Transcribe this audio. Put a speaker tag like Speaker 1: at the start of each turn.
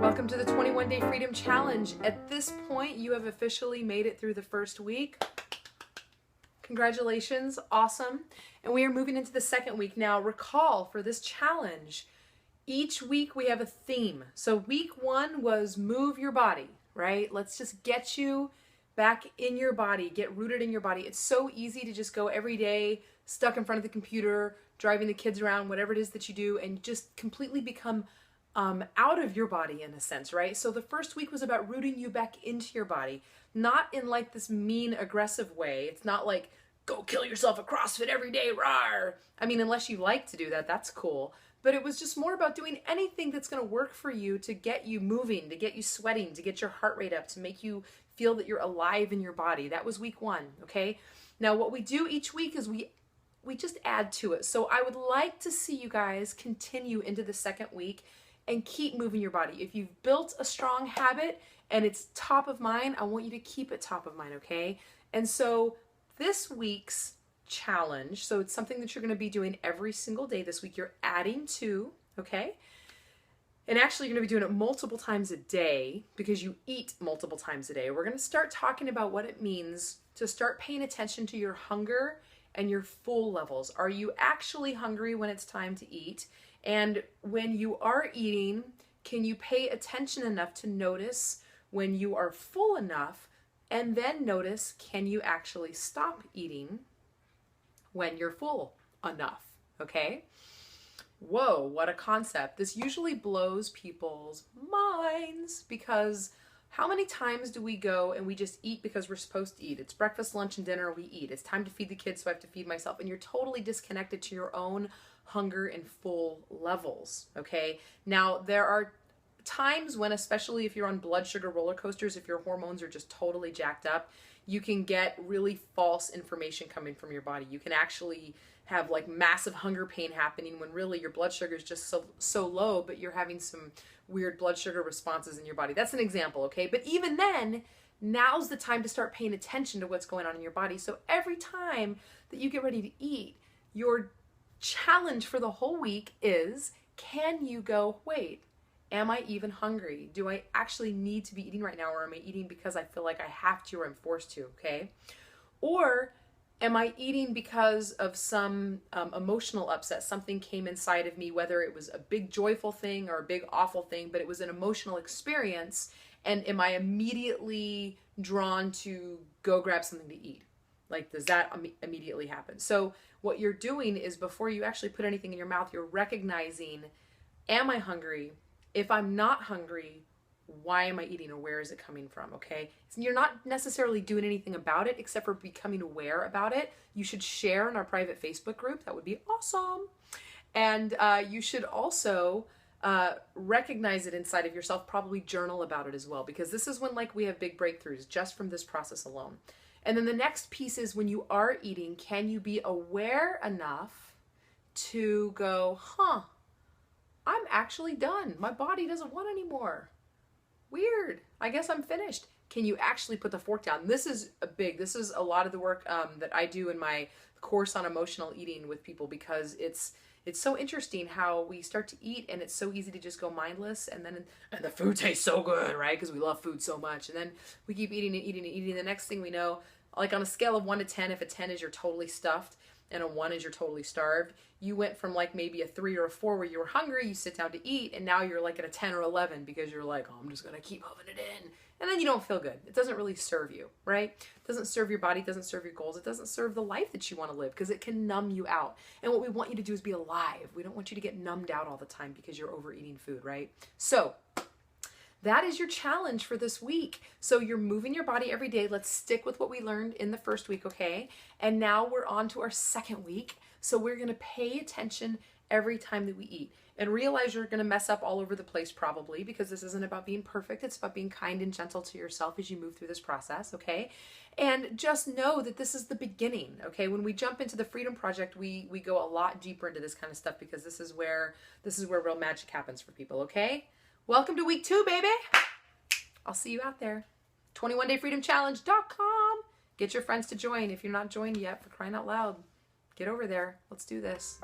Speaker 1: Welcome to the 21-Day Freedom Challenge. At this point, you have officially made it through the first week. Congratulations, awesome. And we are moving into the second week. Now, recall for this challenge, each week we have a theme. So week one was move your body, right? Let's just get you back in your body, get rooted in your body. It's so easy to just go every day, stuck in front of the computer, driving the kids around, whatever it is that you do, and just completely become out of your body in a sense, right? So the first week was about rooting you back into your body, not in like this mean, aggressive way. It's not like, go kill yourself at CrossFit every day, rawr. I mean, unless you like to do that, that's cool. But it was just more about doing anything that's gonna work for you to get you moving, to get you sweating, to get your heart rate up, to make you feel that you're alive in your body. That was week one, okay? Now what we do each week is we just add to it. So I would like to see you guys continue into the second week and keep moving your body. If you've built a strong habit and it's top of mind, I want you to keep it top of mind, okay? And so this week's challenge, so it's something that you're gonna be doing every single day this week, you're adding to, okay? And actually you're gonna be doing it multiple times a day because you eat multiple times a day. We're gonna start talking about what it means to start paying attention to your hunger and your full levels. Are you actually hungry when it's time to eat? And when you are eating, can you pay attention enough to notice when you are full enough, and then notice, can you actually stop eating when you're full enough, okay? Whoa, what a concept. This usually blows people's minds because how many times do we go and we just eat because we're supposed to eat? It's breakfast, lunch, and dinner, we eat. It's time to feed the kids, so I have to feed myself. And you're totally disconnected to your own hunger and full levels, okay? Now, there are times when, especially if you're on blood sugar roller coasters, if your hormones are just totally jacked up, you can get really false information coming from your body. You can actually have like massive hunger pain happening when really your blood sugar is just so low, but you're having some weird blood sugar responses in your body. That's an example, okay? But even then, now's the time to start paying attention to what's going on in your body. So every time that you get ready to eat, your challenge for the whole week is, can you go, wait, am I even hungry? Do I actually need to be eating right now, or am I eating because I feel like I have to or I'm forced to, okay? Or am I eating because of some emotional upset? Something came inside of me, whether it was a big joyful thing or a big awful thing, but it was an emotional experience, and am I immediately drawn to go grab something to eat? Like, does that immediately happen? So what you're doing is, before you actually put anything in your mouth, you're recognizing, am I hungry? If I'm not hungry, why am I eating, or where is it coming from, okay? So you're not necessarily doing anything about it except for becoming aware about it. You should share in our private Facebook group. That would be awesome. And you should also recognize it inside of yourself, probably journal about it as well, because this is when like we have big breakthroughs just from this process alone. And then the next piece is, when you are eating, can you be aware enough to go, I'm actually done. My body doesn't want anymore. Weird. I guess I'm finished. Can you actually put the fork down? This is a lot of the work that I do in my course on emotional eating with people, because it's so interesting how we start to eat and it's so easy to just go mindless, and the food tastes so good, right? Because we love food so much. And then we keep eating and eating and eating. The next thing we know, like on a scale of 1 to 10, if a 10 is you're totally stuffed and a 1 is you're totally starved, you went from like maybe a 3 or a 4 where you were hungry, you sit down to eat, and now you're like at a 10 or 11 because you're like, oh, I'm just gonna keep hoving it in. And then you don't feel good. It doesn't really serve you, right? It doesn't serve your body, it doesn't serve your goals, it doesn't serve the life that you want to live, because it can numb you out. And what we want you to do is be alive. We don't want you to get numbed out all the time because you're overeating food, right? So that is your challenge for this week. So you're moving your body every day. Let's stick with what we learned in the first week, okay? And now we're on to our second week. So we're gonna pay attention every time that we eat, and realize you're gonna mess up all over the place probably, because this isn't about being perfect. It's about being kind and gentle to yourself as you move through this process, okay? And just know that this is the beginning, okay? When we jump into the Freedom Project, we go a lot deeper into this kind of stuff, because this is where real magic happens for people, okay? Welcome to week 2, baby. I'll see you out there. 21dayfreedomchallenge.com. Get your friends to join if you're not joined yet, for crying out loud. Get over there. Let's do this.